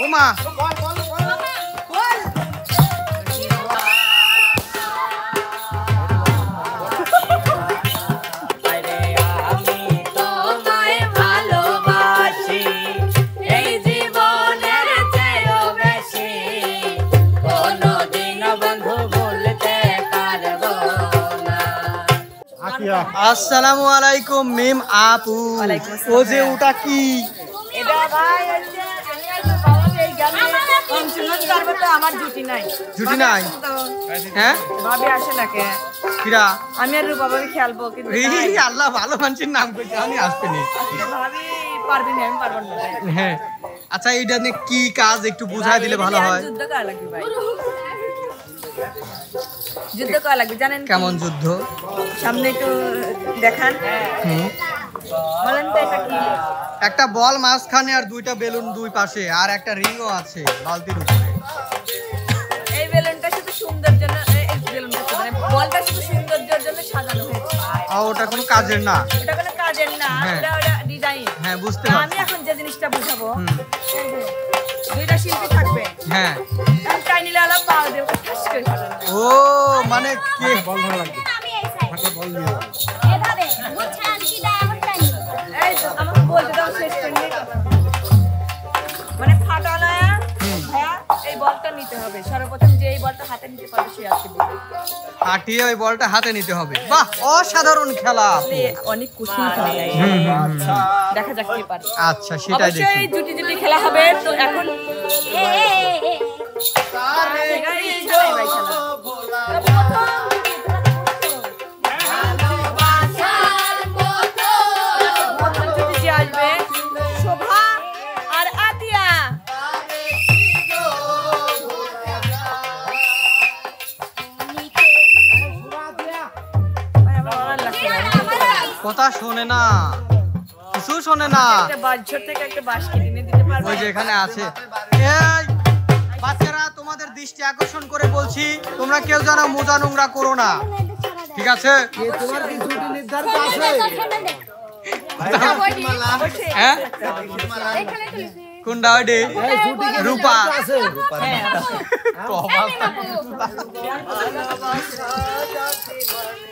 ওমা আসসালামু আলাইকুম মিম আপু। ও যে ওটা কি? এটা ভাই হচ্ছে আমি আইতো বাবাকে এই গ্রামে ফাংশন করব তো আমার জুটি নাই। জুটি নাই? হ্যাঁ ভাবি আসে না কে? কিরা? আমি আর রূপাবাকে খেলবো কিন্তু এই আল্লাহ ভালো মানুষের নাম কইছে আমি আসতেনি। ভাবি পারবি না, আমি পারবো না। হ্যাঁ আচ্ছা এইটা নিয়ে কি কাজ একটু বুঝাই দিলে ভালো হয়। যুদ্ধ করা লাগবে ভাই, যুদ্ধ করা লাগবে। জানেন কেমন যুদ্ধ? সামনে একটু দেখান। বলেন তো এটা কি? একটা বল মাঝখানে আর দুইটা বেলুন দুই পাশে আর একটা রিংও আছে বালতির উপরে। এই বেলুনটা শুধু সৌন্দর্যের জন্য, এই বেলুনটা মানে বলটা শুধু সৌন্দর্যের জন্য সাজানো হয়েছে। আর ওটা কোনো কাজের না? ওটা কোনো কাজের না, ওটা ডিজাইন। হ্যাঁ বুঝতে আমি পারছি। এখন যে জিনিসটা বুঝাবো, দুইটা শিল্পী থাকবে। হ্যাঁ আমি চাই নিলে আলাপ পাও দেব ঠাস করে ফাটানো। ও মানে কি বল ভালো লাগবে? ফাটা বল নিয়ে এভাবে মুছান কি দাও টাইম। এই তো আমাকে বলতে দাও, শেষ করে নিয়ে কথা। মানে ফাটানো ভাইয়া, এই বলটা নিতে হবে। সর্বপ্রথম যে এই বলটা হাতে নিতে পারবে সে আসবে। ফাটিয়ে ওই বলটা হাতে নিতে হবে। বাহ অসাধারণ খেলা। অনেক কঠিন খেলা। দেখা যাক কে পারে। আচ্ছা সেটাই দেখি। অবশ্যই জুটি জুটি খেলা হবে। তো এখন এ আসবে শোভা আর আতিয়া। কথা শোনে না, কিছু শোনে না। একটা বাজঝর থেকে একটা বাঁশ কিনে দিতে পারবে? ওই যে এখানে আছে। এই বাচ্চারা তোমাদের দৃষ্টি আকর্ষণ করে বলছি, তোমরা কেউ যেন মোজা নোংরা করো না, ঠিক আছে? তোমার কি ছুটি নির্ধারিত আছে? হ্যাঁ কোনটা ওইডি? রূপা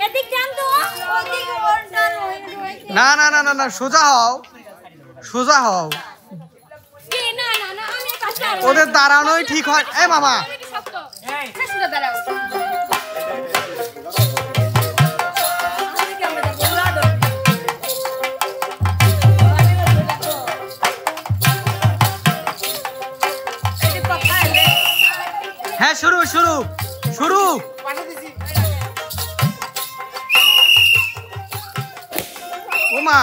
এদিক টান তো ওদিক ওরটা না না না না না সোজা হও, সোজা হও। কি না না না আমি পাশে ওদের দাঁড়ানোই ঠিক হয়। এ মামা শক্ত এই সুন্দর দাঁড়াও। হ্যাঁ শুরু শুরু শুরু। ওমা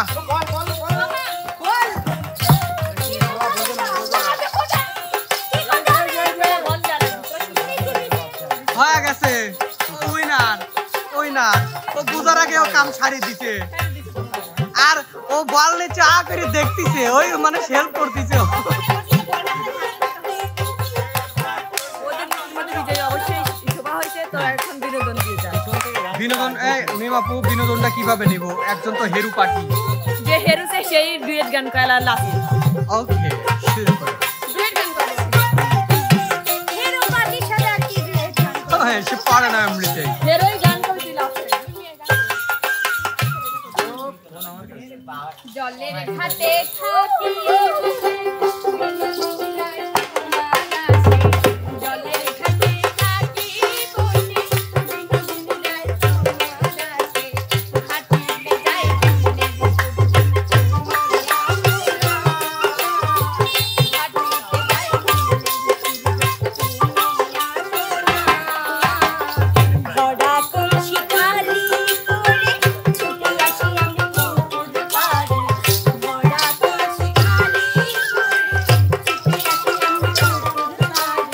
হয়ে গেছে। ওই না ওই না ও বুঝার আগে ও কাম ছাড়ি দিছে আর ও বল নিচে আ করে দেখতেছে, ওই মানে হেল্প করতেছে। বিনোদন নিমাপু বিনোদনটা কিভাবে নিব? একজন তো হেরু পার্টি, যে হেরুছে সেই ডুয়েট গান কয়লা লাসি। ওকে শুরু করো। ডুয়েট গান করে হিরো পার্টির সাথে আর কি ডুয়েট গান? হ্যাঁ সে পারে না এমনিতে। হেরোই গান করে দিল জলের ঘাটে থাকি জলের ঘাটে থাকি বসে হাঁটিতে যাই বড়া কোন শিকারি করে ছুটে আসি আমি পুকুর পাড়ে। বড়া কোন শিকারি করে ছুটে আসি আমি পুকুর পাড়ে।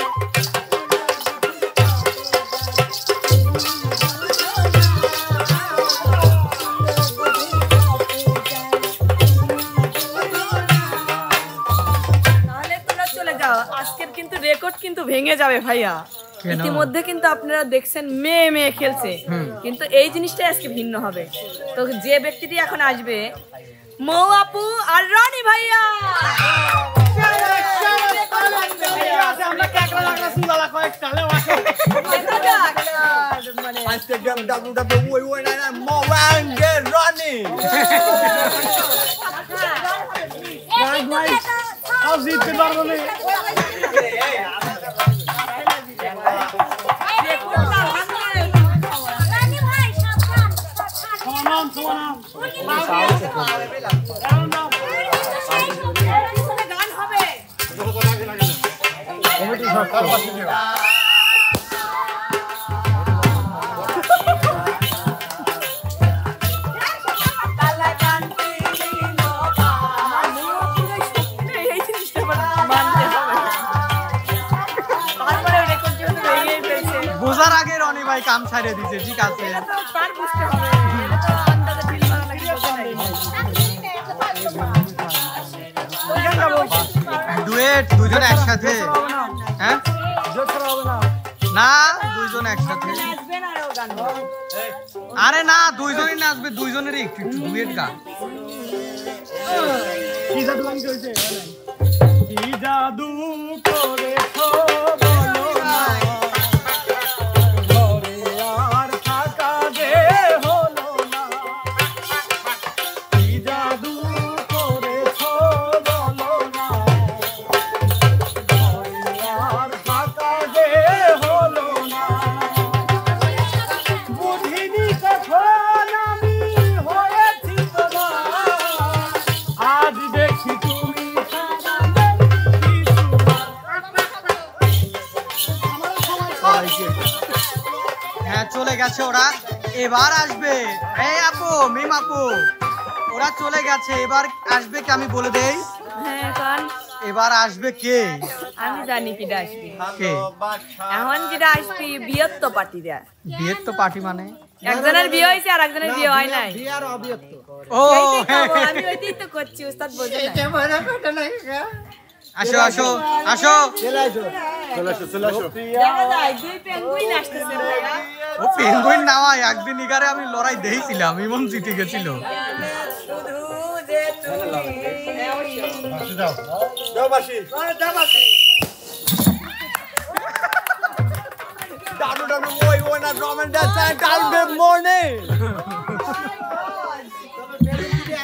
তাহলে তোমরা চলে যাও, আজকের কিন্তু রেকর্ড কিন্তু ভেঙে যাবে ভাইয়া। ইতিমধ্যে কিন্তু আপনারা দেখছেন মেয়ে মেয়ে খেলছে, কিন্তু এই জিনিসটাই আজকে ভিন্ন হবে। তো যে ব্যক্তিটি এখন আসবে, মৌ আপু আর রানী ভাইয়া। রানী ভাই গান হবে। এই জিনিসটা মানতে হবে। তারপরে রেকর্ড যেহেতু ভেঙেই ফেলছে, বোঝার আগে রনি ভাই কাম ছাড়িয়ে দিছে। ঠিক আছে, এটা তো তার বুঝতে হবে, এটা তো আন্দাজে ফিল করা নাকি বোঝা নাই। ডুয়েট দুজন একসাথে। হ্যাঁ না, দুইজন একসাথে। নাচবেন আর ও গান গাবে। আরে না, দুইজনই নাচবে, দুইজনেরই একটু একটু ডুয়েট গান। কি জাদু করেছো বলো না, ঘরে আর থাকা যে হলো না। কি জাদু করেছো বলো না, ঘরে আর থাকা যে হলো না। বুঝিনি কখন আমি হয়েছি তোমার, আজ দেখি তুমি হ্যাঁ, চলে গেছে ওরা, এবার আসবে। এই আপু, মিম আপু, ওরা চলে গেছে, এবার আসবে কে আমি বলে দেই। হ্যাঁ গান এবার আসবে কে? আমি জানি কি আসবে। কে? এখন যেটা আসবে বিয়ত্ত পার্টিরা। বিয়ের তো পার্টি মানে? একজনের বিয়ে হয়েছে আর একজনের বিয়ে হয় নাই। বিয়ার অবিয়ক্ত ও এইটাই তো, আমি ওইটাই তো করছি, উস্তাদ বোঝে না। আসো আসো আসো। দেখা যায় দুই পেঙ্গুইন আসতেছে ভাইয়া। ও পেঙ্গুইন নামায় একদিন ইগারে আমি লড়াই দেখছিলাম, ইমন জিতে গেছিল। শুধু যে তুমি।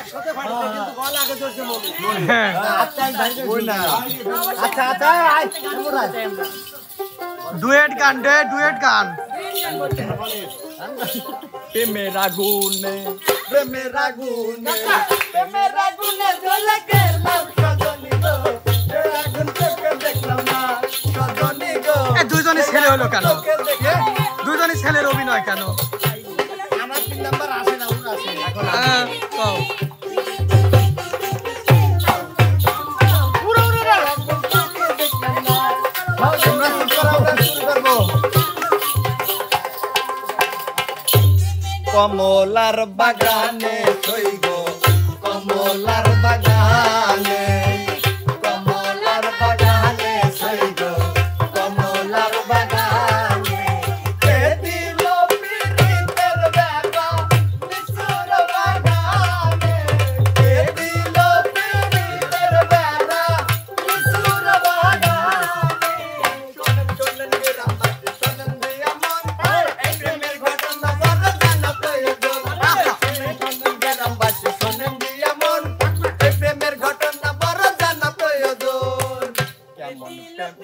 একসাথে ফাটছে কিন্তু গলা আগে চলছে মনে। হ্যাঁ, আচ্ছা আচ্ছা আয় আমরা ডুয়েট গান, ডুয়েট গান। প্রেমের আগুনে প্রেমের আগুনে জ্বলে গেলাম। দুইজনই ছেলে হলো কেন? দুইজনই ছেলের অভিনয় কেন? আমার 3 নাম্বার আসে না, ওর আসে এখন। কও। কমলার বাগানে থইব, কমলার বাগানে, কমলার বাগানে থইব, কমলার বাগানে। কে দিল পিরিতের বেলা নিশুর বাগানে, কে দিল পিরিতের বেলা নিশুর বাগানে। শোনেন শোনেন গ্রামবাসী, শোনেন দিয়া মন, এই প্রেমের ঘটনা বড় জানা প্রয়োজন। শোনেন গ্রামবাসী, শোনেন দিয়া মন, এই প্রেমের ঘটনা বড় জানা প্রয়োজন। কেমন প্রেম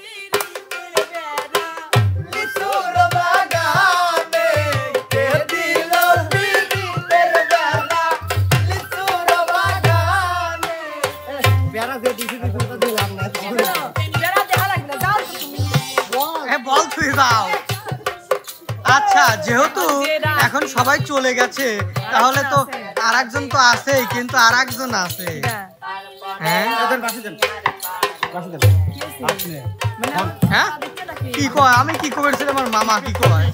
নিশুর বাগানে, কে দিল পিরিতের বেলা নিশুর বাগানে। বেড়া যে দিছি ওটা দিলাম না। যারা দেখা লাগবে না, যাও তো তুমি। বল তুই যাও। আচ্ছা, যেহেতু এখন সবাই চলে গেছে, তাহলে তো আরেকজন তো আছেই, কিন্তু আরেকজন আছে। হ্যাঁ হ্যাঁ, কি কয়? আমি কি করেছিলাম, আমার মামা কি কয়?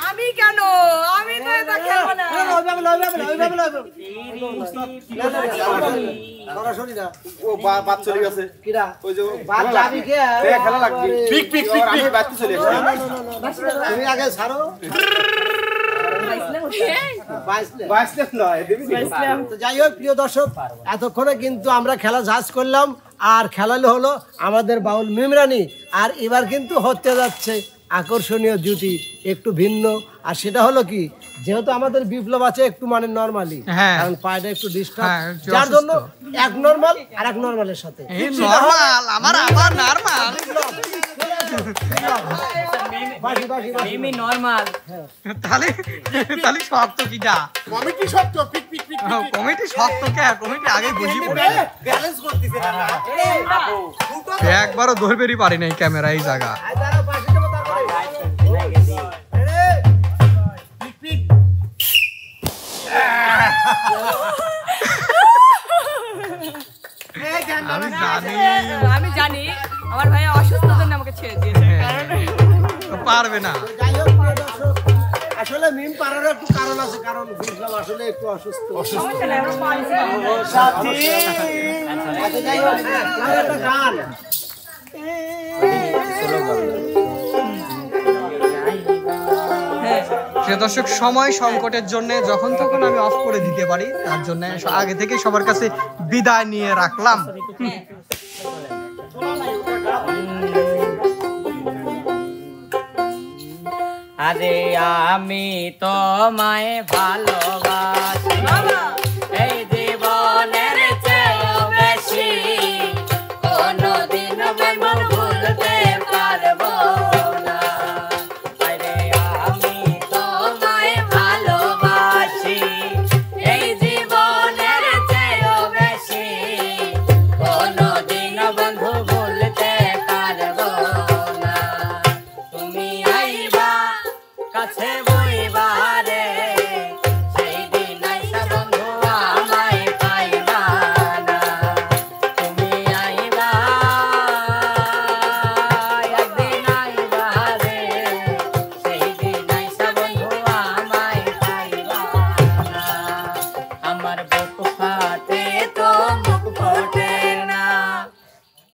আমি আমি কেন? আমি তো এটা খেলবো না। সরাসরি না ও বাদ চলে গেছে কিরা ওই যে বাদ যাবি কে খেলা লাগবে পিক পিক পিক পিক বাদ চলে গেছে তুমি আগে ছাড়ো বাইসলেন নয় দেবি তো যাই হোক প্রিয় দর্শক এতক্ষণে কিন্তু আমরা খেলা জাজ করলাম আর খেলালো হলো আমাদের বাউল মিমরানি আর এবার কিন্তু হতে যাচ্ছে আকর্ষণীয় জুটি একটু ভিন্ন আর সেটা হলো কি যেহেতু আমাদের বিপ্লব আছে একটু মানে নরমালি হ্যাঁ। কারণ পায়টা একটু ডিস্টার্ব হ্যাঁ, একটু যার জন্য অসুস্থ। এক নরমাল আর এক নরমালের সাথে এই নরমাল আমার আবার নরমাল বাসি বাসি বাসি মিমি নরমাল। তাহলে তাহলে শক্ত কিটা কমিটি শক্ত পিক পিক পিক কমিটি শক্ত কে কমিটি আগে বুঝি পড়ে ব্যালেন্স করতেছে না একবারও ধরবেরই পারি নাই ক্যামেরা এই জায়গা আয় দাঁড়াও, বাসি দেবো তারপরে। আমি জানি আমি জানি আমার ভাই অসুস্থ জন্য আমাকে ছেড়ে দিয়েছে কারণ পারবে না যাই হোক প্রিয় দর্শক, আসলে মিম পারার একটু কারণ আছে কারণ বিপ্লব আসলে একটু অসুস্থ সমস্যা নাই আমরা পারছি না। আচ্ছা, যাই হোক, আর একটা গান সে দর্শক সময় সংকটের জন্য যখন তখন আমি অফ করে দিতে পারি তার জন্য আগে থেকে সবার কাছে বিদায় নিয়ে রাখলাম আরে আমি তোমায় ভালোবাসি এই জীবনের চেয়েও বেশি কোনদিন বন্ধু ভুলতে পারবো না আরে আমি তোমায় ভালোবাসি এই জীবনের চেয়েও বেশি কোনদিন বন্ধু ভুলতে পারবো না তুমি আইবা কাছে বইবা রে সেই দিন আইসা বন্ধু আমায় পাইবা না তুমি আইবা একদিন আইবা রে সেই দিন আইসা বন্ধু আমায় পাইবা না আমার